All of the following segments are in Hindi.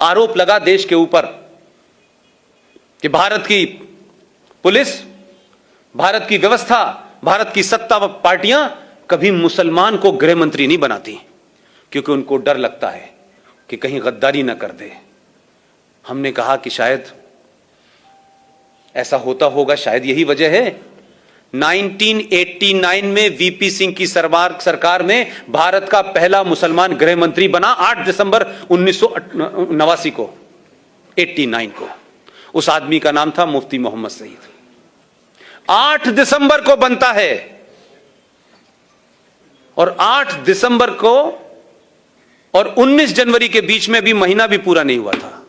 आरोप लगा देश के ऊपर कि भारत की पुलिस, भारत की व्यवस्था, भारत की सत्ता व पार्टियां कभी मुसलमान को गृह मंत्री नहीं बनाती, क्योंकि उनको डर लगता है कि कहीं गद्दारी ना कर दे। हमने कहा कि शायद ऐसा होता होगा, शायद यही वजह है 1989 में वीपी सिंह की सरकार में भारत का पहला मुसलमान गृह मंत्री बना 8 दिसंबर 1989 को, 89 को। उस आदमी का नाम था मुफ्ती मोहम्मद सईद। 8 दिसंबर को बनता है और 8 दिसंबर को और 19 जनवरी के बीच में भी महीना भी पूरा नहीं हुआ था,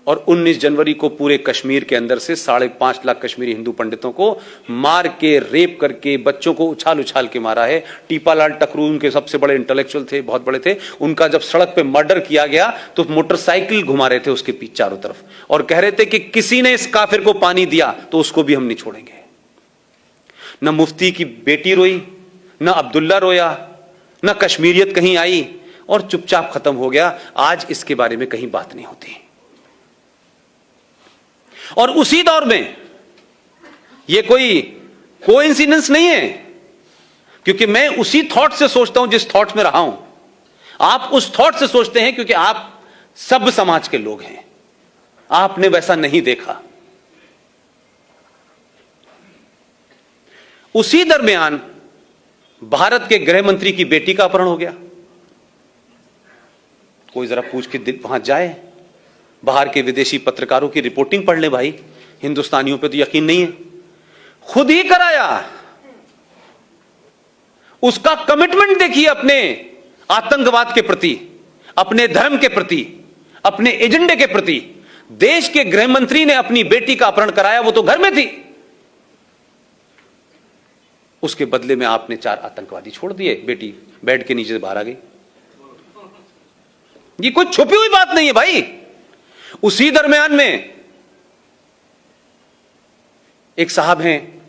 और 19 जनवरी को पूरे कश्मीर के अंदर से 5.5 लाख कश्मीरी हिंदू पंडितों को मार के, रेप करके, बच्चों को उछाल उछाल के मारा है। टीपालाल टकरू उनके सबसे बड़े इंटेलेक्चुअल थे, बहुत बड़े थे। उनका जब सड़क पे मर्डर किया गया तो मोटरसाइकिल घुमा रहे थे उसके पीछे चारों तरफ, और कह रहे थे कि किसी ने इस काफिर को पानी दिया तो उसको भी हम नहीं छोड़ेंगे। न मुफ्ती की बेटी रोई, न अब्दुल्ला रोया, न कश्मीरियत कहीं आई, और चुपचाप खत्म हो गया। आज इसके बारे में कहीं बात नहीं होती। और उसी दौर में यह कोई कोइंसिडेंस नहीं है, क्योंकि मैं उसी थॉट से सोचता हूं जिस थॉट में रहा हूं। आप उस थॉट से सोचते हैं क्योंकि आप सब समाज के लोग हैं, आपने वैसा नहीं देखा। उसी दरमियान भारत के गृह मंत्री की बेटी का अपहरण हो गया। कोई जरा पूछ के वहां जाए, बाहर के विदेशी पत्रकारों की रिपोर्टिंग पढ़ ले भाई, हिंदुस्तानियों पे तो यकीन नहीं है। खुद ही कराया। उसका कमिटमेंट देखिए अपने आतंकवाद के प्रति, अपने धर्म के प्रति, अपने एजेंडे के प्रति। देश के गृह मंत्री ने अपनी बेटी का अपहरण कराया, वो तो घर में थी। उसके बदले में आपने 4 आतंकवादी छोड़ दिए, बेटी बेड के नीचे से बाहर आ गई। ये कोई छुपी हुई बात नहीं है भाई। उसी दरमियान में एक साहब हैं,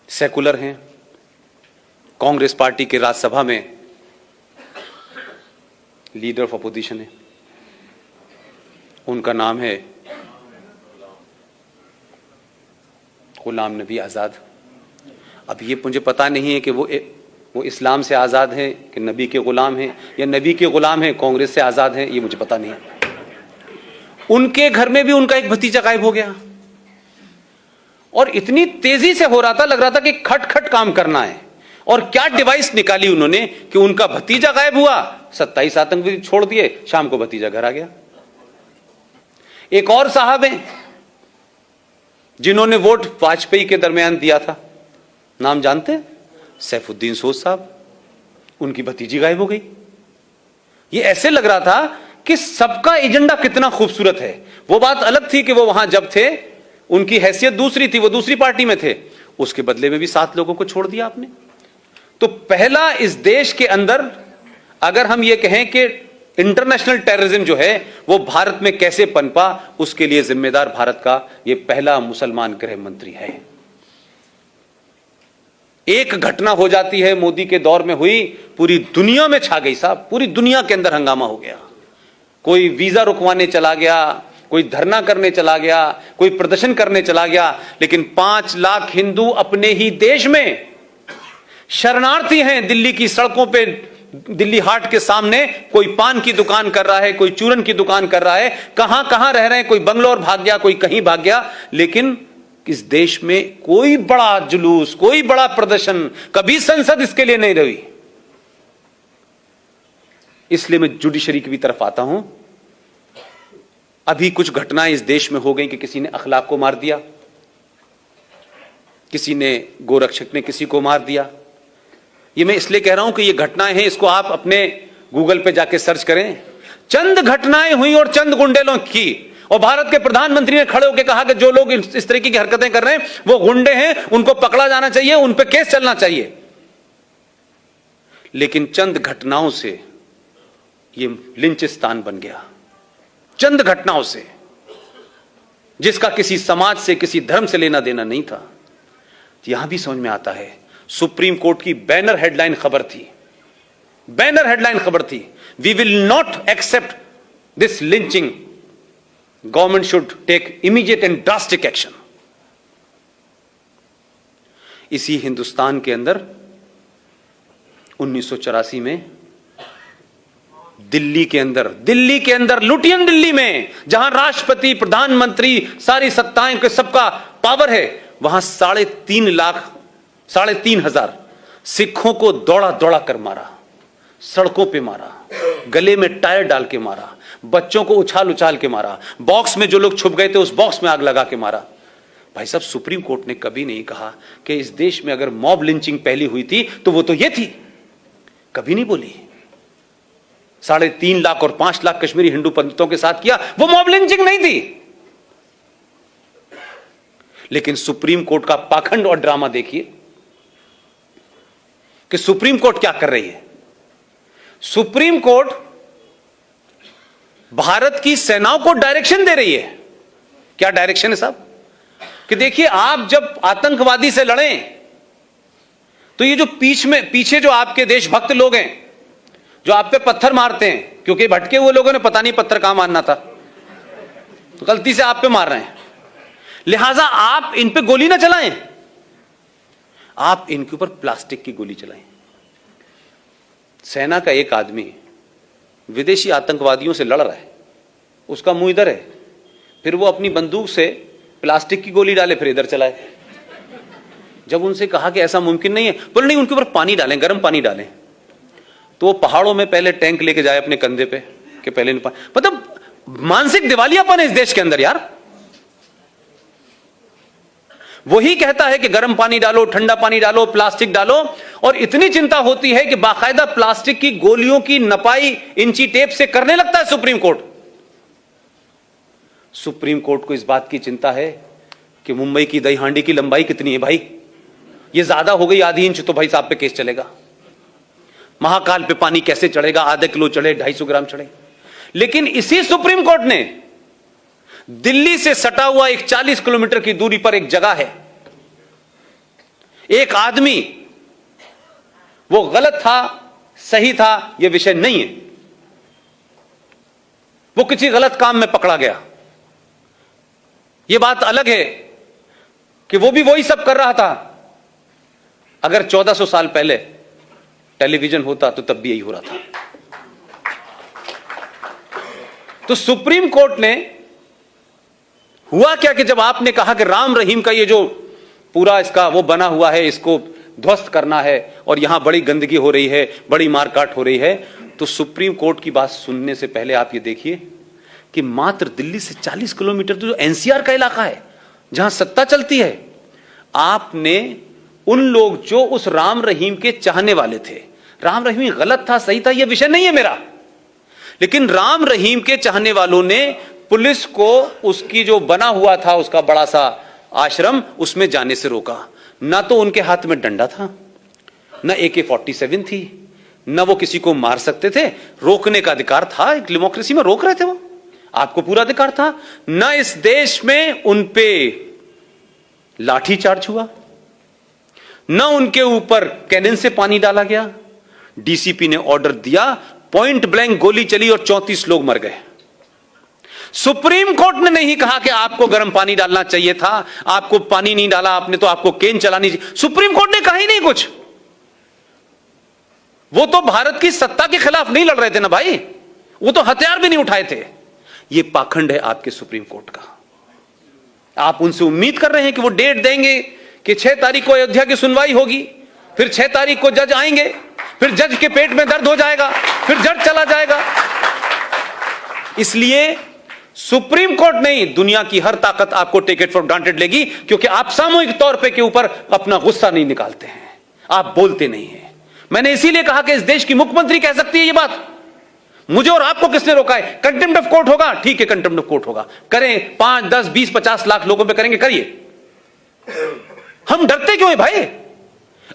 सेकुलर हैं, कांग्रेस पार्टी के राज्यसभा में लीडर ऑफ अपोजिशन है, उनका नाम है गुलाम नबी आजाद। अब ये मुझे पता नहीं है कि वो इस्लाम से आजाद हैं कि नबी के गुलाम हैं, या नबी के गुलाम हैं कांग्रेस से आजाद हैं, ये मुझे पता नहीं है। उनके घर में भी उनका एक भतीजा गायब हो गया, और इतनी तेजी से हो रहा था, लग रहा था कि खट खट काम करना है। और क्या डिवाइस निकाली उन्होंने कि उनका भतीजा गायब हुआ, 27 आतंकवादी छोड़ दिए, शाम को भतीजा घर आ गया। एक और साहब हैं जिन्होंने वोट वाजपेयी के दरमियान दिया था, नाम जानते हैं? सैफुद्दीन सोज साहब। उनकी भतीजी गायब हो गई। ये ऐसे लग रहा था कि सबका एजेंडा कितना खूबसूरत है। वो बात अलग थी कि वो वहां जब थे उनकी हैसियत दूसरी थी, वो दूसरी पार्टी में थे। उसके बदले में भी 7 लोगों को छोड़ दिया आपने। तो पहला इस देश के अंदर अगर हम ये कहें कि इंटरनेशनल टेररिज्म जो है वो भारत में कैसे पनपा, उसके लिए जिम्मेदार भारत का ये पहला मुसलमान गृह मंत्री है। एक घटना हो जाती है, मोदी के दौर में हुई, पूरी दुनिया में छा गई साहब, पूरी दुनिया के अंदर हंगामा हो गया। कोई वीजा रुकवाने चला गया, कोई धरना करने चला गया, कोई प्रदर्शन करने चला गया, लेकिन 5 लाख हिंदू अपने ही देश में शरणार्थी हैं। दिल्ली की सड़कों पे, दिल्ली हाट के सामने कोई पान की दुकान कर रहा है, कोई चूरन की दुकान कर रहा है, कहां कहां रह रहे हैं, कोई बंगलौर भाग गया, कोई कहीं भाग गया। लेकिन इस देश में कोई बड़ा जुलूस, कोई बड़ा प्रदर्शन, कभी संसद इसके लिए नहीं रही। इसलिए मैं जुडिशरी की भी तरफ आता हूं। अभी कुछ घटनाएं इस देश में हो गई कि किसी ने अखलाक को मार दिया, किसी ने, गोरक्षक ने किसी को मार दिया। ये मैं इसलिए कह रहा हूं कि ये घटनाएं हैं, इसको आप अपने गूगल पे जाके सर्च करें। चंद घटनाएं हुई और चंद गुंडेलों की, और भारत के प्रधानमंत्री ने खड़े होकर कहा कि जो लोग इस तरीके की हरकतें कर रहे हैं वो गुंडे हैं, उनको पकड़ा जाना चाहिए, उन पे केस चलना चाहिए। लेकिन चंद घटनाओं से ये लिंचिस्तान बन गया। चंद घटनाओं से, जिसका किसी समाज से, किसी धर्म से लेना देना नहीं था। यहां भी समझ में आता है, सुप्रीम कोर्ट की बैनर हेडलाइन खबर थी, बैनर हेडलाइन खबर थी, we will not accept this lynching, government should take immediate and drastic action. इसी हिंदुस्तान के अंदर 1984 में दिल्ली के अंदर लुटियन दिल्ली में, जहां राष्ट्रपति, प्रधानमंत्री, सारी सत्ताएं के सबका पावर है, वहां 3,500 सिखों को दौड़ा दौड़ा कर मारा, सड़कों पे मारा, गले में टायर डाल के मारा, बच्चों को उछाल उछाल के मारा, बॉक्स में जो लोग छुप गए थे उस बॉक्स में आग लगा के मारा। भाई साहब, सुप्रीम कोर्ट ने कभी नहीं कहा कि इस देश में अगर मॉब लिंचिंग पहली हुई थी तो वो तो ये थी, कभी नहीं बोली। 3.5 लाख और 5 लाख कश्मीरी हिंदू पंडितों के साथ किया, वो मॉब लिंचिंग नहीं थी। लेकिन सुप्रीम कोर्ट का पाखंड और ड्रामा देखिए कि सुप्रीम कोर्ट क्या कर रही है। सुप्रीम कोर्ट भारत की सेनाओं को डायरेक्शन दे रही है। क्या डायरेक्शन है साहब? कि देखिए, आप जब आतंकवादी से लड़ें तो ये जो पीछे जो आपके देशभक्त लोग हैं जो आप पे पत्थर मारते हैं, क्योंकि भटके हुए लोगों ने पता नहीं पत्थर कहां मारना था, तो गलती से आप पे मार रहे हैं, लिहाजा आप इन पे गोली ना चलाएं, आप इनके ऊपर प्लास्टिक की गोली चलाएं। सेना का एक आदमी विदेशी आतंकवादियों से लड़ रहा है, उसका मुंह इधर है, फिर वो अपनी बंदूक से प्लास्टिक की गोली डाले, फिर इधर चलाए। जब उनसे कहा कि ऐसा मुमकिन नहीं है, बोले नहीं, उनके ऊपर पानी डालें, गर्म पानी डालें। तो वो पहाड़ों में पहले टैंक लेके जाए अपने कंधे पे कि पहले मतलब मानसिक दिवालियापन है इस देश के अंदर यार। वही कहता है कि गर्म पानी डालो, ठंडा पानी डालो, प्लास्टिक डालो, और इतनी चिंता होती है कि बाकायदा प्लास्टिक की गोलियों की नपाई इंची टेप से करने लगता है सुप्रीम कोर्ट। सुप्रीम कोर्ट को इस बात की चिंता है कि मुंबई की दही हांडी की लंबाई कितनी है भाई, ये ज्यादा हो गई आधी इंच तो भाई साहब पे केस चलेगा। महाकाल पे पानी कैसे चढ़ेगा, आधा किलो चढ़े, 250 ग्राम चढ़े। लेकिन इसी सुप्रीम कोर्ट ने दिल्ली से सटा हुआ एक 40 किलोमीटर की दूरी पर एक जगह है, एक आदमी, वो गलत था सही था यह विषय नहीं है, वो किसी गलत काम में पकड़ा गया, यह बात अलग है कि वो भी वही सब कर रहा था। अगर 1400 साल पहले टेलीविजन होता तो तब भी यही हो रहा था। तो सुप्रीम कोर्ट ने हुआ क्या कि जब आपने कहा कि राम रहीम का ये जो पूरा इसका वो बना हुआ है, इसको ध्वस्त करना है और यहां बड़ी गंदगी हो रही है, बड़ी मारकाट हो रही है, तो सुप्रीम कोर्ट की बात सुनने से पहले आप ये देखिए कि मात्र दिल्ली से 40 किलोमीटर जो एनसीआर का इलाका है जहां सत्ता चलती है, आपने उन लोग जो उस राम रहीम के चाहने वाले थे, राम रहीम गलत था सही था यह विषय नहीं है मेरा, लेकिन राम रहीम के चाहने वालों ने पुलिस को उसकी जो बना हुआ था उसका बड़ा सा आश्रम उसमें जाने से रोका। ना तो उनके हाथ में डंडा था, ना AK-47 थी, ना वो किसी को मार सकते थे, रोकने का अधिकार था, एक डेमोक्रेसी में रोक रहे थे, वो आपको पूरा अधिकार था। ना इस देश में उन पे लाठीचार्ज हुआ, ना उनके ऊपर कैनन से पानी डाला गया। डीसीपी ने ऑर्डर दिया, पॉइंट ब्लैंक गोली चली और 34 लोग मर गए। सुप्रीम कोर्ट ने नहीं कहा कि आपको गर्म पानी डालना चाहिए था, आपको पानी नहीं डाला आपने तो आपको केन चलानी चाहिए, सुप्रीम कोर्ट ने कहा ही नहीं कुछ। वो तो भारत की सत्ता के खिलाफ नहीं लड़ रहे थे ना भाई, वो तो हथियार भी नहीं उठाए थे। ये पाखंड है आपके सुप्रीम कोर्ट का। आप उनसे उम्मीद कर रहे हैं कि वो डेट देंगे कि 6 तारीख को अयोध्या की सुनवाई होगी, फिर 6 तारीख को जज आएंगे, फिर जज के पेट में दर्द हो जाएगा, फिर जज चला जाएगा। इसलिए सुप्रीम कोर्ट नहीं, दुनिया की हर ताकत आपको टेक इट फॉर ग्रांटेड लेगी, क्योंकि आप सामूहिक तौर पे के ऊपर अपना गुस्सा नहीं निकालते हैं, आप बोलते नहीं हैं। मैंने इसीलिए कहा कि इस देश की मुख्यमंत्री कह सकती है ये बात, मुझे और आपको किसने रोका है? कंटेम्प्ट ऑफ कोर्ट होगा, ठीक है, कंटेम्प्ट ऑफ कोर्ट होगा, करें, 5, 10, 20, 50 लाख लोगों पे करेंगे, करिए। हम डरते क्यों है भाई?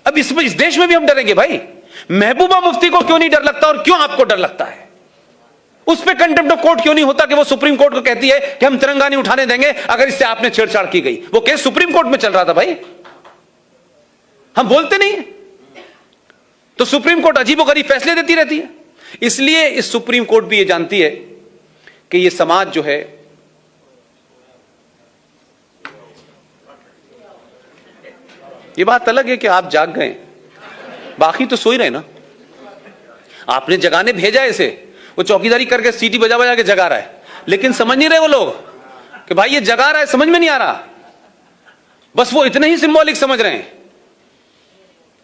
अब इस देश में भी हम डरेंगे भाई? महबूबा मुफ्ती को क्यों नहीं डर लगता और क्यों आपको डर लगता है? उस पे कंटेम्प्ट ऑफ कोर्ट क्यों नहीं होता कि वो सुप्रीम कोर्ट को कहती है कि हम तिरंगा नहीं उठाने देंगे अगर इससे आपने छेड़छाड़ की गई? वो केस सुप्रीम कोर्ट में चल रहा था भाई, हम बोलते नहीं। तो सुप्रीम कोर्ट अजीबोगरीब फैसले देती रहती है। इसलिए इस सुप्रीम कोर्ट भी ये जानती है कि ये समाज जो है ये बात अलग है कि आप जाग गए, बाकी तो सो ही रहे ना। आपने जगाने भेजा इसे, वो चौकीदारी करके सीटी बजा बजा के जगा रहा है, लेकिन समझ नहीं रहे वो लोग कि भाई ये जगा रहा है, समझ में नहीं आ रहा। बस वो इतने ही सिंबॉलिक समझ रहे हैं,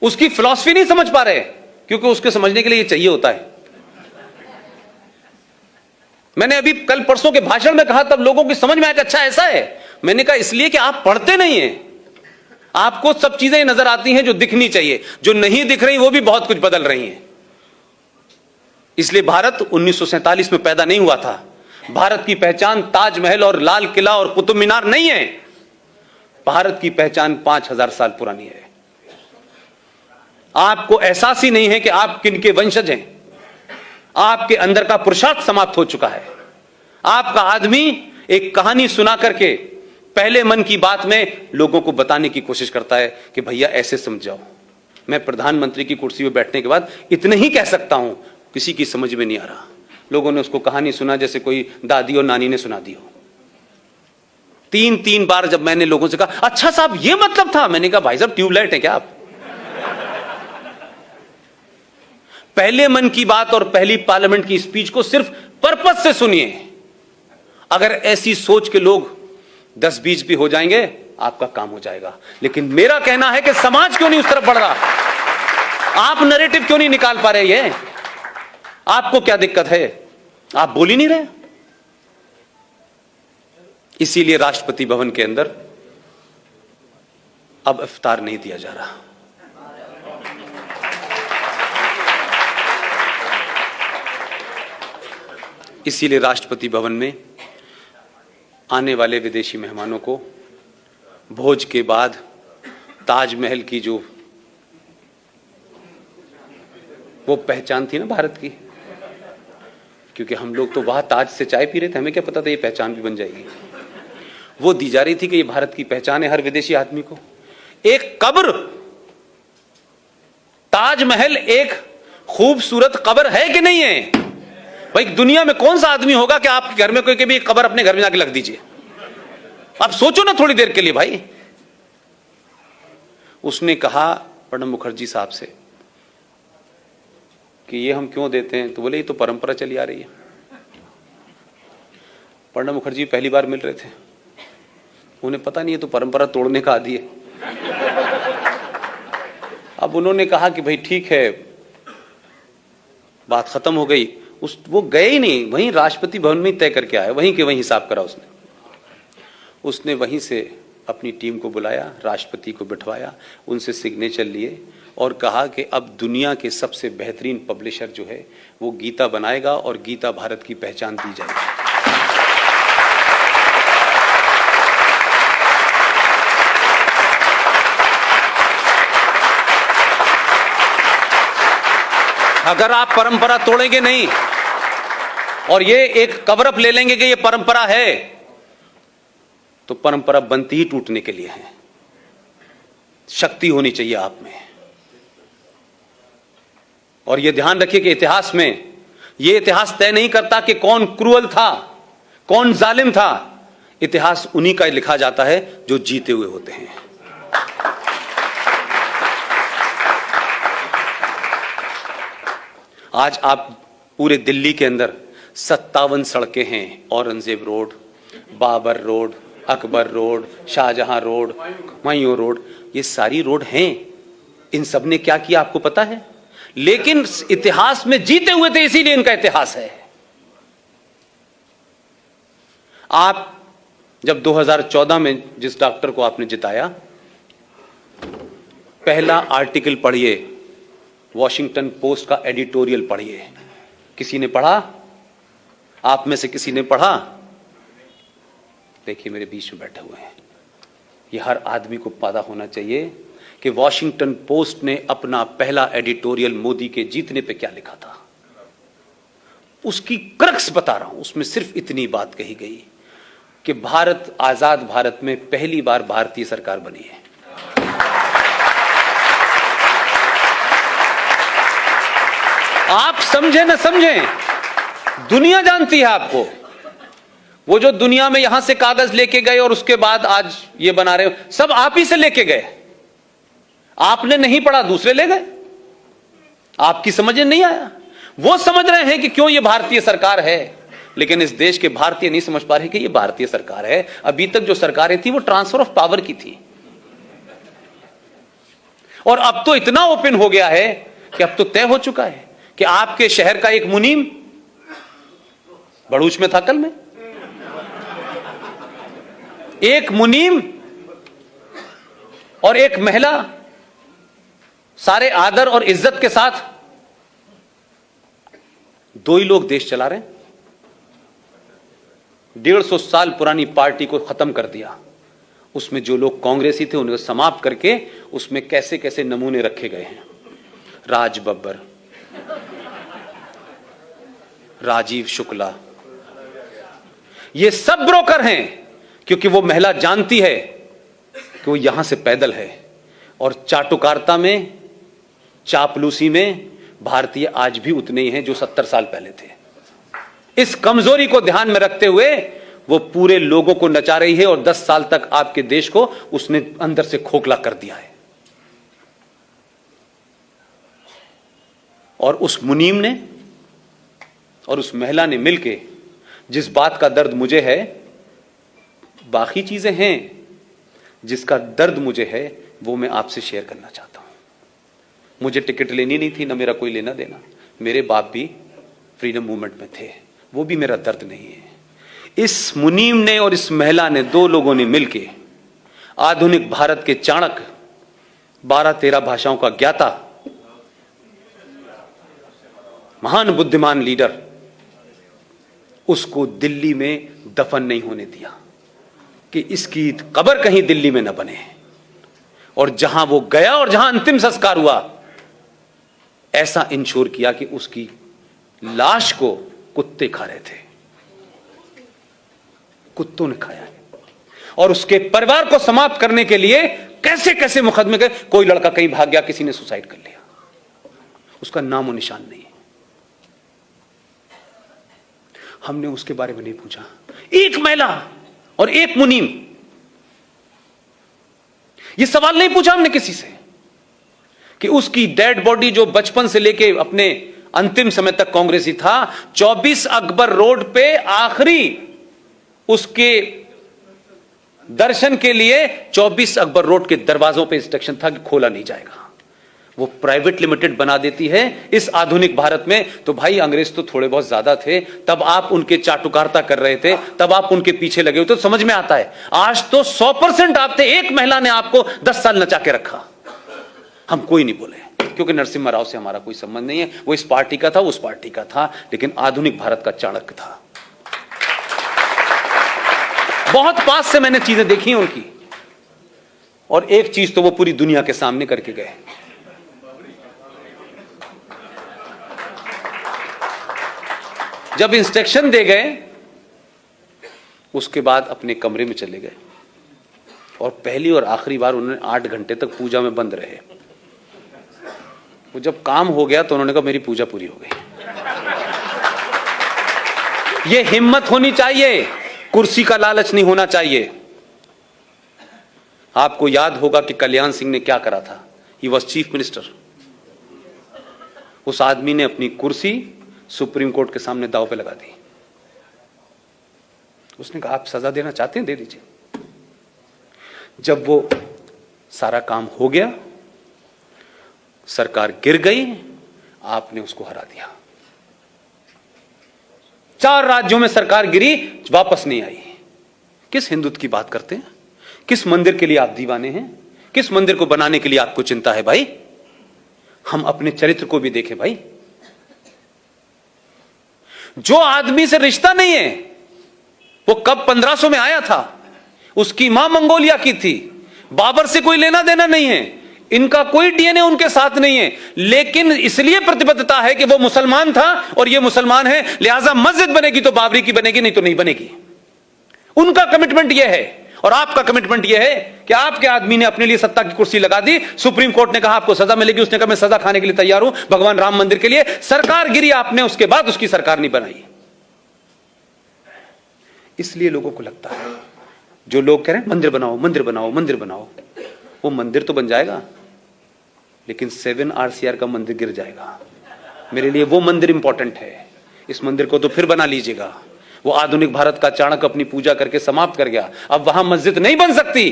उसकी फिलॉसफी नहीं समझ पा रहे, क्योंकि उसके समझने के लिए ये चाहिए होता है। मैंने अभी कल परसों के भाषण में कहा, तब लोगों की समझ में आया कि अच्छा ऐसा है। मैंने कहा इसलिए कि आप पढ़ते नहीं हैं, आपको सब चीजें नजर आती हैं जो दिखनी चाहिए, जो नहीं दिख रही वो भी बहुत कुछ बदल रही हैं। इसलिए भारत 1947 में पैदा नहीं हुआ था। भारत की पहचान ताजमहल और लाल किला और कुतुब मीनार नहीं है। भारत की पहचान 5000 साल पुरानी है। आपको एहसास ही नहीं है कि आप किनके वंशज हैं। आपके अंदर का पुरुषार्थ समाप्त हो चुका है। आपका आदमी एक कहानी सुना करके पहले मन की बात में लोगों को बताने की कोशिश करता है कि भैया ऐसे समझाओ। मैं प्रधानमंत्री की कुर्सी पर बैठने के बाद इतने ही कह सकता हूं, किसी की समझ में नहीं आ रहा। लोगों ने उसको कहानी सुना जैसे कोई दादी और नानी ने सुना दी हो। 3 बार जब मैंने लोगों से कहा अच्छा साहब ये मतलब था, मैंने कहा भाई साहब ट्यूबलाइट है क्या आप? पहले मन की बात और पहली पार्लियामेंट की स्पीच को सिर्फ पर्पस से सुनिए। अगर ऐसी सोच के लोग 10-20 भी हो जाएंगे, आपका काम हो जाएगा। लेकिन मेरा कहना है कि समाज क्यों नहीं उस तरफ बढ़ रहा? आप नैरेटिव क्यों नहीं निकाल पा रहे? ये आपको क्या दिक्कत है? आप बोल ही नहीं रहे। इसीलिए राष्ट्रपति भवन के अंदर अब इफ्तार नहीं दिया जा रहा। इसीलिए राष्ट्रपति भवन में आने वाले विदेशी मेहमानों को भोज के बाद ताजमहल की जो वो पहचान थी ना भारत की, क्योंकि हम लोग तो वहां ताज से चाय पी रहे थे, हमें क्या पता था ये पहचान भी बन जाएगी। वो दी जा रही थी कि ये भारत की पहचान है हर विदेशी आदमी को। एक कब्र, ताजमहल एक खूबसूरत कब्र है कि नहीं है? भाई दुनिया में कौन सा आदमी होगा कि आपके घर में कोई के भी कब्र अपने घर में जाके लग दीजिए? आप सोचो ना थोड़ी देर के लिए भाई। उसने कहा प्रणब मुखर्जी साहब से कि ये हम क्यों देते हैं, तो बोले ये तो परंपरा चली आ रही है। प्रणब मुखर्जी पहली बार मिल रहे थे, उन्हें पता नहीं है तो परंपरा तोड़ने का आदी है। अब उन्होंने कहा कि भाई ठीक है, बात खत्म हो गई। वो गए ही नहीं, वहीं राष्ट्रपति भवन में तय करके आए, वहीं के वहीं हिसाब करा उसने वहीं से अपनी टीम को बुलाया, राष्ट्रपति को बिठवाया, उनसे सिग्नेचर लिए और कहा कि अब दुनिया के सबसे बेहतरीन पब्लिशर जो है वो गीता बनाएगा और गीता भारत की पहचान दी जाएगी। अगर आप परंपरा तोड़ेंगे नहीं और ये एक कवर अप ले लेंगे कि ये परंपरा है, तो परंपरा बनती ही टूटने के लिए है। शक्ति होनी चाहिए आप में। और ये ध्यान रखिए कि इतिहास में ये इतिहास तय नहीं करता कि कौन क्रूअल था, कौन जालिम था। इतिहास उन्हीं का लिखा जाता है जो जीते हुए होते हैं। आज आप पूरे दिल्ली के अंदर 57 सड़कें हैं, Aurangzeb road, Babur road, Akbar road, Shahjahan road, Humayun road, ये सारी रोड हैं। इन सब ने क्या किया आपको पता है? लेकिन इतिहास में जीते हुए थे, इसीलिए इनका इतिहास है। आप जब 2014 में जिस डॉक्टर को आपने जिताया, पहला आर्टिकल पढ़िए, वॉशिंगटन पोस्ट का एडिटोरियल पढ़िए। किसी ने पढ़ा? आप में से किसी ने पढ़ा? देखिए मेरे बीच में बैठे हुए हैं। ये हर आदमी को पता होना चाहिए कि वॉशिंगटन पोस्ट ने अपना पहला एडिटोरियल मोदी के जीतने पे क्या लिखा था। उसकी क्रक्स बता रहा हूं। उसमें सिर्फ इतनी बात कही गई कि भारत, आजाद भारत में पहली बार भारतीय सरकार बनी है। आप समझे न समझे, दुनिया जानती है आपको। वो जो दुनिया में यहां से कागज लेके गए और उसके बाद आज ये बना रहे हो, सब आप ही से लेके गए। आपने नहीं पढ़ा, दूसरे ले गए। आपकी समझ में नहीं आया। वो समझ रहे हैं कि क्यों ये भारतीय सरकार है, लेकिन इस देश के भारतीय नहीं समझ पा रहे कि ये भारतीय सरकार है। अभी तक जो सरकारें थी वो ट्रांसफर ऑफ पावर की थी, और अब तो इतना ओपन हो गया है कि अब तो तय हो चुका है कि आपके शहर का एक मुनीम, भड़ूच में था कल में, एक मुनीम और एक महिला सारे आदर और इज्जत के साथ, दो ही लोग देश चला रहे हैं। 150 साल पुरानी पार्टी को खत्म कर दिया। उसमें जो लोग कांग्रेसी थे उन्हें समाप्त करके उसमें कैसे कैसे नमूने रखे गए हैं। राज बब्बर, राजीव शुक्ला, ये सब ब्रोकर हैं, क्योंकि वो महिला जानती है कि वो यहां से पैदल है। और चाटुकारिता में, चापलूसी में भारतीय आज भी उतने ही हैं जो 70 साल पहले थे। इस कमजोरी को ध्यान में रखते हुए वो पूरे लोगों को नचा रही है, और 10 साल तक आपके देश को उसने अंदर से खोखला कर दिया है। और उस मुनीम ने और उस महिला ने मिलके जिस बात का दर्द मुझे है, बाकी चीजें हैं, जिसका दर्द मुझे है वो मैं आपसे शेयर करना चाहता हूं। मुझे टिकट लेनी नहीं थी, ना मेरा कोई लेना देना। मेरे बाप भी फ्रीडम मूवमेंट में थे, वो भी मेरा दर्द नहीं है। इस मुनीम ने और इस महिला ने, दो लोगों ने मिलके आधुनिक भारत के चाणक्य, 12-13 भाषाओं का ज्ञाता, महान बुद्धिमान लीडर, उसको दिल्ली में दफन नहीं होने दिया कि इसकी कब्र कहीं दिल्ली में न बने। और जहां वो गया और जहां अंतिम संस्कार हुआ, ऐसा इंश्योर किया कि उसकी लाश को कुत्ते खा रहे थे, कुत्तों ने खाया है। और उसके परिवार को समाप्त करने के लिए कैसे कैसे मुकदमे गए। कोई लड़का कहीं भाग गया, किसी ने सुसाइड कर लिया, उसका नामो निशान नहीं है। हमने उसके बारे में नहीं पूछा। एक महिला और एक मुनीम, यह सवाल नहीं पूछा हमने किसी से कि उसकी डेड बॉडी, जो बचपन से लेके अपने अंतिम समय तक कांग्रेसी था, 24 अकबर रोड पे आखिरी उसके दर्शन के लिए 24 अकबर रोड के दरवाजों पे इंस्ट्रक्शन था कि खोला नहीं जाएगा। वो प्राइवेट लिमिटेड बना देती है इस आधुनिक भारत में। तो भाई, अंग्रेज तो थोड़े बहुत ज्यादा थे, तब आप उनके चाटुकारिता कर रहे थे, तब आप उनके पीछे लगे हुए, तो समझ में आता है। आज तो 100% आप थे। एक महिला ने आपको 10 साल नचा के रखा, हम कोई नहीं बोले, क्योंकि नरसिम्हा राव से हमारा कोई संबंध नहीं है। वो इस पार्टी का था, उस पार्टी का था, लेकिन आधुनिक भारत का चाणक्य था। बहुत पास से मैंने चीजें देखी हैं उनकी, और एक चीज तो वो पूरी दुनिया के सामने करके गए। जब इंस्ट्रक्शन दे गए, उसके बाद अपने कमरे में चले गए, और पहली और आखिरी बार उन्होंने 8 घंटे तक पूजा में बंद रहे। वो जब काम हो गया तो उन्होंने कहा मेरी पूजा पूरी हो गई। ये हिम्मत होनी चाहिए, कुर्सी का लालच नहीं होना चाहिए। आपको याद होगा कि कल्याण सिंह ने क्या करा था। He was chief minister. उस आदमी ने अपनी कुर्सी सुप्रीम कोर्ट के सामने दांव पे लगा दी। उसने कहा आप सजा देना चाहते हैं, दे दीजिए। जब वो सारा काम हो गया, सरकार गिर गई, आपने उसको हरा दिया। 4 राज्यों में सरकार गिरी, वापस नहीं आई। किस हिंदुत्व की बात करते हैं? किस मंदिर के लिए आप दीवाने हैं? किस मंदिर को बनाने के लिए आपको चिंता है भाई? हम अपने चरित्र को भी देखें भाई। जो आदमी से रिश्ता नहीं है, वो कब 1500 में आया था, उसकी मां मंगोलिया की थी, बाबर से कोई लेना देना नहीं है, इनका कोई डीएनए उनके साथ नहीं है, लेकिन इसलिए प्रतिबद्धता है कि वो मुसलमान था और ये मुसलमान है, लिहाजा मस्जिद बनेगी तो बाबरी की बनेगी, नहीं तो नहीं बनेगी। उनका कमिटमेंट यह है, और आपका कमिटमेंट यह है कि आपके आदमी ने अपने लिए सत्ता की कुर्सी लगा दी। सुप्रीम कोर्ट ने कहा आपको सजा मिलेगी, उसने कहा मैं सजा खाने के लिए तैयार हूं भगवान राम मंदिर के लिए। सरकार गिरी आपने, उसके बाद उसकी सरकार नहीं बनाई। इसलिए लोगों को लगता है, जो लोग कह रहे हैं मंदिर बनाओ मंदिर बनाओ मंदिर बनाओ, वो मंदिर तो बन जाएगा लेकिन 7 RCR का मंदिर गिर जाएगा। मेरे लिए वो मंदिर इंपॉर्टेंट है। इस मंदिर को तो फिर बना लीजिएगा। वो आधुनिक भारत का चाणक्य अपनी पूजा करके समाप्त कर गया, अब वहां मस्जिद नहीं बन सकती,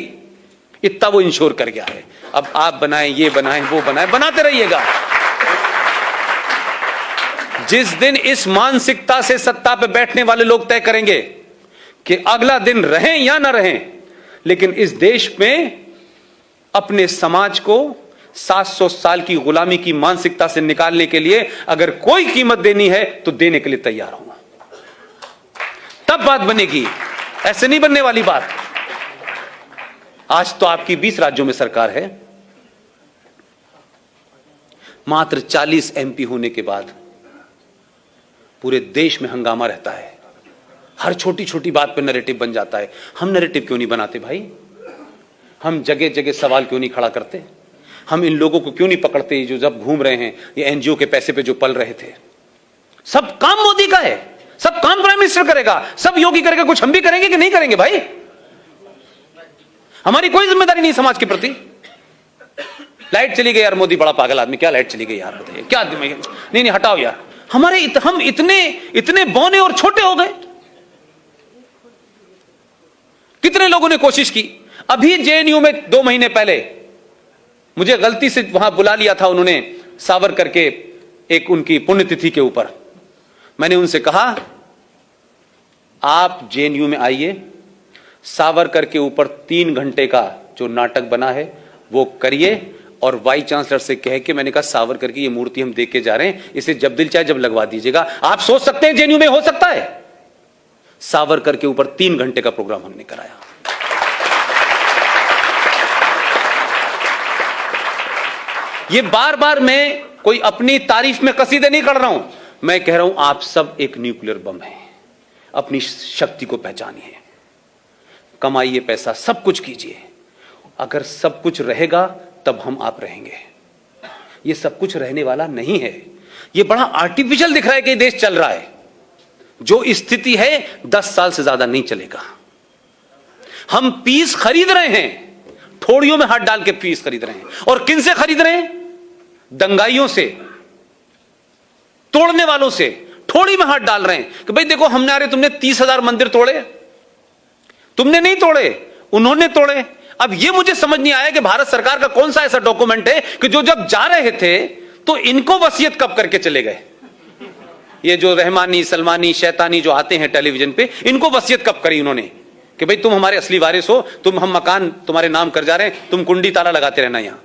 इतना वो इंश्योर कर गया है। अब आप बनाएं, ये बनाएं, वो बनाएं, बनाते रहिएगा। जिस दिन इस मानसिकता से सत्ता पे बैठने वाले लोग तय करेंगे कि अगला दिन रहें या ना रहें, लेकिन इस देश में अपने समाज को 700 साल की गुलामी की मानसिकता से निकालने के लिए अगर कोई कीमत देनी है तो देने के लिए तैयार हूं, तब बात बनेगी। ऐसे नहीं बनने वाली बात। आज तो आपकी 20 राज्यों में सरकार है, मात्र 40 MP होने के बाद पूरे देश में हंगामा रहता है। हर छोटी छोटी बात पर नैरेटिव बन जाता है। हम नैरेटिव क्यों नहीं बनाते भाई? हम जगह जगह सवाल क्यों नहीं खड़ा करते? हम इन लोगों को क्यों नहीं पकड़ते जो जब घूम रहे हैं, ये NGO के पैसे पे जो पल रहे थे? सब काम मोदी का है, सब काम प्राइम मिनिस्टर करेगा, सब योगी करेगा, कुछ हम भी करेंगे कि नहीं करेंगे भाई? हमारी कोई जिम्मेदारी नहीं समाज के प्रति। लाइट चली गई यार, मोदी बड़ा पागल आदमी, क्या लाइट चली गई यार, बताइए क्या आदमी? नहीं हटाओ यार। हम इतने बौने और छोटे हो गए। कितने लोगों ने कोशिश की। अभी JNU में 2 महीने पहले मुझे गलती से वहां बुला लिया था उन्होंने, सावरकर के एक उनकी पुण्यतिथि के ऊपर। मैंने उनसे कहा आप JNU में आइए, सावरकर के ऊपर 3 घंटे का जो नाटक बना है वो करिए, और वाइस चांसलर से कह के मैंने कहा सावरकर की ये मूर्ति हम देख के जा रहे हैं, इसे जब दिल चाहे जब लगवा दीजिएगा। आप सोच सकते हैं JNU में हो सकता है? सावरकर के ऊपर 3 घंटे का प्रोग्राम हमने कराया। ये बार बार मैं कोई अपनी तारीफ में कसीदे नहीं कर रहा हूं, मैं कह रहा हूं आप सब एक न्यूक्लियर बम हैं। अपनी शक्ति को पहचानिए, कमाइए पैसा, सब कुछ कीजिए। अगर सब कुछ रहेगा तब हम आप रहेंगे। ये सब कुछ रहने वाला नहीं है। ये बड़ा आर्टिफिशियल दिख रहा है कि देश चल रहा है। जो स्थिति है 10 साल से ज्यादा नहीं चलेगा। हम पीस खरीद रहे हैं, ठोड़ियों में हाथ डाल के पीस खरीद रहे हैं। और किन से खरीद रहे हैं? दंगाइयों से, तोड़ने वालों से ठोड़ी में हाथ डाल रहे हैं कि भाई देखो हमने, अरे तुमने 30,000 मंदिर तोड़े, तुमने नहीं तोड़े, उन्होंने तोड़े। अब यह मुझे समझ नहीं आया कि भारत सरकार का कौन सा ऐसा डॉक्यूमेंट है कि जो जब जा रहे थे तो इनको वसीयत कब करके चले गए? ये जो रहमानी, सलमानी, शैतानी जो आते हैं टेलीविजन पे, इनको वसीयत कब करी उन्होंने कि भाई तुम हमारे असली वारिस हो, हम मकान तुम्हारे नाम कर जा रहे हैं, तुम कुंडी ताला लगाते रहना यहां।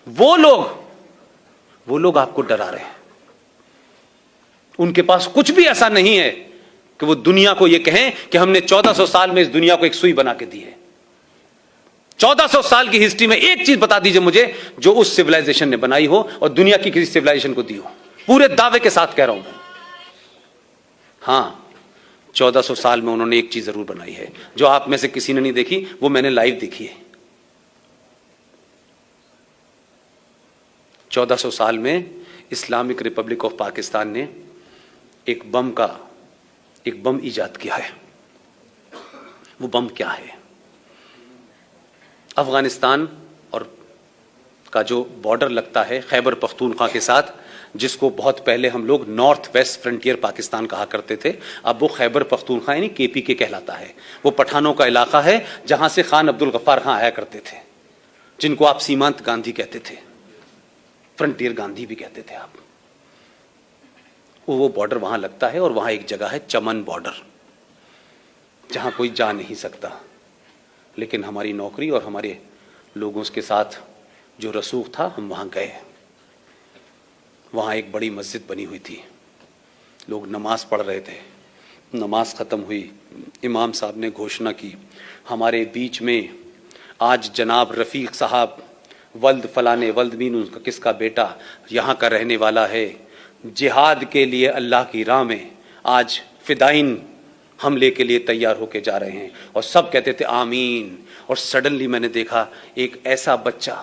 वो लोग आपको डरा रहे हैं। उनके पास कुछ भी ऐसा नहीं है कि वो दुनिया को ये कहें कि हमने 1400 साल में इस दुनिया को एक सुई बना के दी है। 1400 साल की हिस्ट्री में एक चीज बता दीजिए मुझे जो उस सिविलाइजेशन ने बनाई हो और दुनिया की किसी सिविलाइजेशन को दी हो। पूरे दावे के साथ कह रहा हूं मैं। हां, 1400 साल में उन्होंने एक चीज जरूर बनाई है जो आप में से किसी ने नहीं देखी, वो मैंने लाइव देखी है। 1400 साल में इस्लामिक रिपब्लिक ऑफ पाकिस्तान ने एक बम इजाद किया है। वो बम क्या है? अफगानिस्तान और का जो बॉर्डर लगता है खैबर पख्तूनख्वा के साथ, जिसको बहुत पहले हम लोग नॉर्थ वेस्ट फ्रंटियर पाकिस्तान कहा करते थे, अब वो खैबर पख्तूनख्वा यानी KPK कहलाता है। वो पठानों का इलाका है जहां से खान अब्दुल गफ्फार खां आया करते थे, जिनको आप सीमांत गांधी कहते थे, फ्रंटियर गांधी भी कहते थे आप। वो बॉर्डर वहां लगता है और वहां एक जगह है चमन बॉर्डर, जहां कोई जा नहीं सकता। लेकिन हमारी नौकरी और हमारे लोगों के साथ जो रसूख था, हम वहां गए। वहां एक बड़ी मस्जिद बनी हुई थी, लोग नमाज पढ़ रहे थे। नमाज खत्म हुई, इमाम साहब ने घोषणा की, हमारे बीच में आज जनाब रफीक साहब वल्द फलाने, वल्द मीन उनका किसका बेटा, यहाँ का रहने वाला है, जिहाद के लिए अल्लाह की राह में आज फिदाइन हमले के लिए तैयार होके जा रहे हैं। और सब कहते थे आमीन। और सडनली मैंने देखा एक ऐसा बच्चा,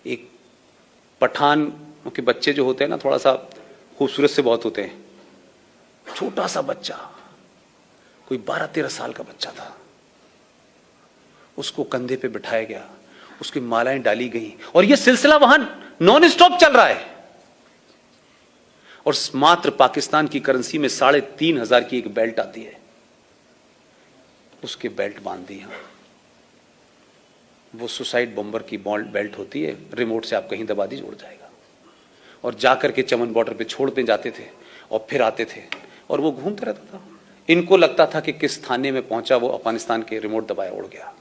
एक पठान के बच्चे जो होते हैं ना, थोड़ा सा खूबसूरत से बहुत होते हैं। छोटा सा बच्चा, कोई 12-13 साल का बच्चा था, उसको कंधे पे बिठाया गया, उसकी मालाएं डाली गई और यह सिलसिला वहां नॉन स्टॉप चल रहा है। और मात्र पाकिस्तान की करेंसी में 3,500 की एक बेल्ट आती है, उसके बेल्ट बांध दी। वो सुसाइड बॉम्बर की बेल्ट होती है, रिमोट से आप कहीं दबा दी उड़ जाएगा। और जाकर के चमन बॉर्डर पे छोड़ते जाते थे और फिर आते थे और वो घूमता रहता था। इनको लगता था कि किस थाने में पहुंचा वो अफगानिस्तान के, रिमोट दबाया उड़ गया।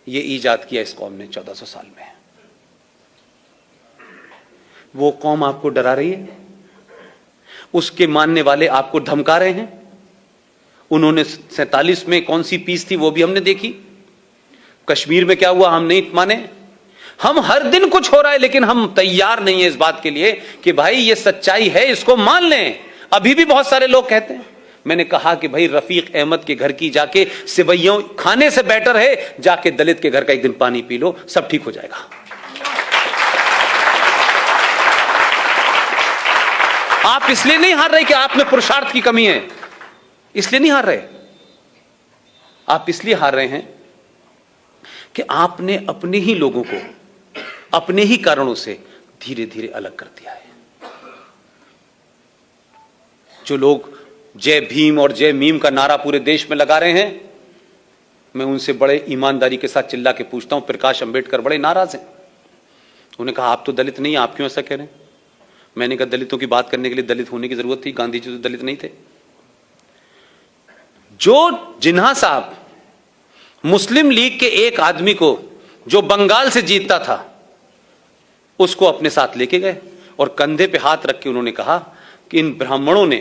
ये ईजाद किया इस कौम ने 1400 साल में। वो कौम आपको डरा रही है, उसके मानने वाले आपको धमका रहे हैं। उन्होंने 47 में कौन सी पीस थी वो भी हमने देखी। कश्मीर में क्या हुआ हम नहीं माने। हम हर दिन कुछ हो रहा है लेकिन हम तैयार नहीं है इस बात के लिए कि भाई ये सच्चाई है, इसको मान लें। अभी भी बहुत सारे लोग कहते हैं। मैंने कहा कि भाई रफीक अहमद के घर की जाके सिवैयों खाने से बेटर है जाके दलित के घर का एक दिन पानी पी लो, सब ठीक हो जाएगा। आप इसलिए नहीं हार रहे कि आप में पुरुषार्थ की कमी है, इसलिए नहीं हार रहे। आप इसलिए हार रहे हैं कि आपने अपने ही लोगों को अपने ही कारणों से धीरे धीरे अलग कर दिया है। जो लोग जय भीम और जय मीम का नारा पूरे देश में लगा रहे हैं, मैं उनसे बड़े ईमानदारी के साथ चिल्ला के पूछता हूं। प्रकाश अंबेडकर बड़े नाराज हैं। उन्होंने कहा आप तो दलित नहीं, आप क्यों ऐसा कह रहे हैं। मैंने कहा दलितों की बात करने के लिए दलित होने की जरूरत थी, गांधी जी तो दलित नहीं थे। जो जिन्हा साहब मुस्लिम लीग के एक आदमी को जो बंगाल से जीतता था उसको अपने साथ लेके गए और कंधे पे हाथ रख के उन्होंने कहा कि इन ब्राह्मणों ने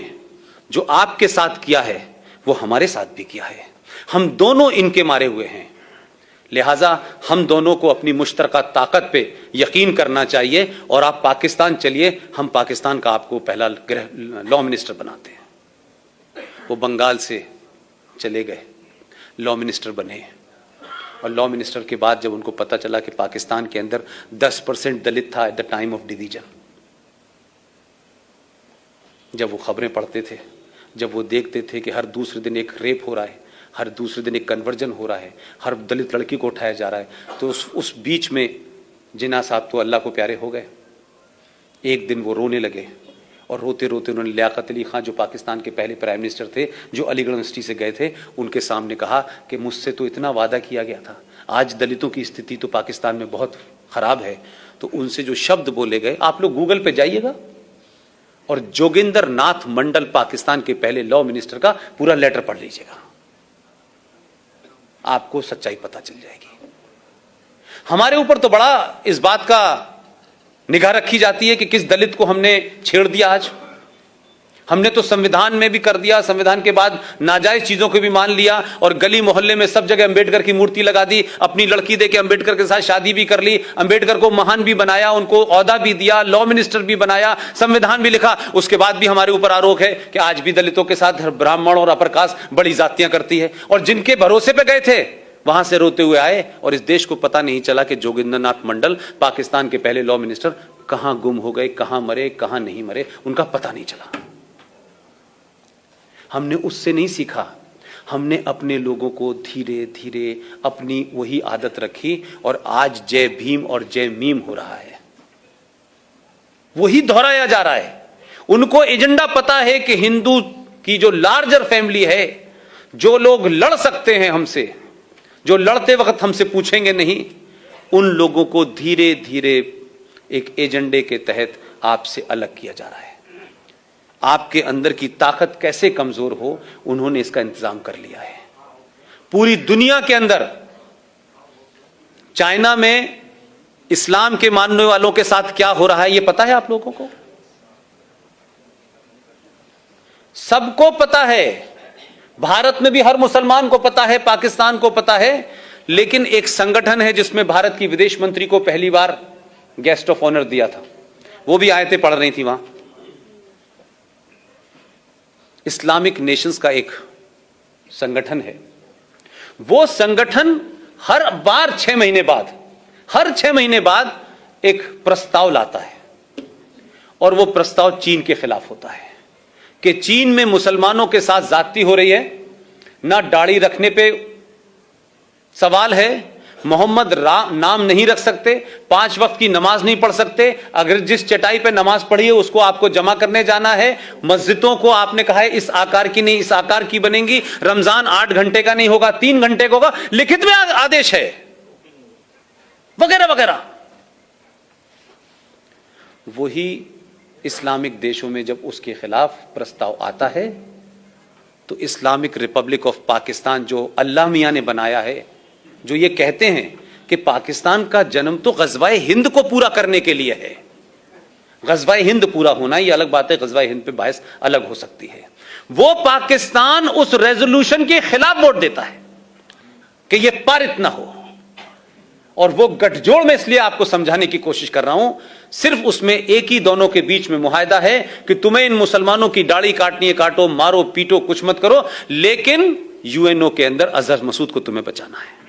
जो आपके साथ किया है वो हमारे साथ भी किया है, हम दोनों इनके मारे हुए हैं, लिहाजा हम दोनों को अपनी मुश्तरका ताकत पे यकीन करना चाहिए और आप पाकिस्तान चलिए, हम पाकिस्तान का आपको पहला लॉ मिनिस्टर बनाते हैं। वो बंगाल से चले गए, लॉ मिनिस्टर बने और लॉ मिनिस्टर के बाद जब उनको पता चला कि पाकिस्तान के अंदर 10% दलित था at the time of division, जब वो खबरें पढ़ते थे, जब वो देखते थे कि हर दूसरे दिन एक रेप हो रहा है, हर दूसरे दिन एक कन्वर्जन हो रहा है, हर दलित लड़की को उठाया जा रहा है, तो उस बीच में जिन्ना साहब तो अल्लाह को प्यारे हो गए। एक दिन वो रोने लगे और रोते रोते उन्होंने लियाकत अली खान जो पाकिस्तान के पहले प्राइम मिनिस्टर थे, जो अलीगढ़ यूनिवर्सिटी से गए थे, उनके सामने कहा कि मुझसे तो इतना वादा किया गया था, आज दलितों की स्थिति तो पाकिस्तान में बहुत खराब है। तो उनसे जो शब्द बोले गए, आप लोग गूगल पे जाइएगा और जोगिंदर नाथ मंडल पाकिस्तान के पहले लॉ मिनिस्टर का पूरा लेटर पढ़ लीजिएगा, आपको सच्चाई पता चल जाएगी। हमारे ऊपर तो बड़ा इस बात का निगाह रखी जाती है कि किस दलित को हमने छेड़ दिया। आज हमने तो संविधान में भी कर दिया, संविधान के बाद नाजायज चीजों को भी मान लिया और गली मोहल्ले में सब जगह अंबेडकर की मूर्ति लगा दी, अपनी लड़की देके अंबेडकर के साथ शादी भी कर ली, अंबेडकर को महान भी बनाया, उनको ओहदा भी दिया, लॉ मिनिस्टर भी बनाया, संविधान भी लिखा। उसके बाद भी हमारे ऊपर आरोप है कि आज भी दलितों के साथ ब्राह्मण और अपर कास्ट बड़ी जातियां करती है। और जिनके भरोसे पे गए थे वहां से रोते हुए आए और इस देश को पता नहीं चला कि जोगिंदर नाथ मंडल पाकिस्तान के पहले लॉ मिनिस्टर कहां गुम हो गए, कहां मरे, कहां नहीं मरे, उनका पता नहीं चला। हमने उससे नहीं सीखा, हमने अपने लोगों को धीरे धीरे अपनी वही आदत रखी और आज जय भीम और जय मीम हो रहा है, वही दोहराया जा रहा है। उनको एजेंडा पता है कि हिंदू की जो लार्जर फैमिली है, जो लोग लड़ सकते हैं हमसे, जो लड़ते वक्त हमसे पूछेंगे नहीं, उन लोगों को धीरे धीरे एक एजेंडे के तहत आपसे अलग किया जा रहा है। आपके अंदर की ताकत कैसे कमजोर हो, उन्होंने इसका इंतजाम कर लिया है। पूरी दुनिया के अंदर, चाइना में इस्लाम के मानने वालों के साथ क्या हो रहा है यह पता है आप लोगों को? सबको पता है। भारत में भी हर मुसलमान को पता है, पाकिस्तान को पता है। लेकिन एक संगठन है जिसमें भारत की विदेश मंत्री को पहली बार गेस्ट ऑफ ऑनर दिया था, वो भी आयतें पढ़ रही थी वहां। इस्लामिक नेशंस का एक संगठन है, वो संगठन हर बार 6 महीने बाद एक प्रस्ताव लाता है और वो प्रस्ताव चीन के खिलाफ होता है कि चीन में मुसलमानों के साथ ज्यादती हो रही है, ना दाढ़ी रखने पे सवाल है, मोहम्मद नाम नहीं रख सकते, 5 वक्त की नमाज नहीं पढ़ सकते, अगर जिस चटाई पे नमाज पढ़ी है उसको आपको जमा करने जाना है, मस्जिदों को आपने कहा है इस आकार की नहीं इस आकार की बनेंगी, रमजान 8 घंटे का नहीं होगा 3 घंटे का होगा, लिखित में आदेश है, वगैरह वगैरह। वही इस्लामिक देशों में जब उसके खिलाफ प्रस्ताव आता है तो इस्लामिक रिपब्लिक ऑफ पाकिस्तान जो अल्लाह मियां ने बनाया है, जो ये कहते हैं कि पाकिस्तान का जन्म तो गज़वाए हिंद को पूरा करने के लिए है, गज़वाए हिंद पूरा होना ये अलग बात है, गज़वाए हिंद पे बहस अलग हो सकती है, वो पाकिस्तान उस रेजोल्यूशन के खिलाफ वोट देता है कि ये पारित ना हो। और वो गठजोड़ में इसलिए आपको समझाने की कोशिश कर रहा हूं, सिर्फ उसमें एक ही दोनों के बीच में मुआहदा है कि तुम्हें इन मुसलमानों की दाढ़ी काटनी है काटो, मारो पीटो, कुछ मत करो, लेकिन यूएनओ के अंदर अजहर मसूद को तुम्हें बचाना है।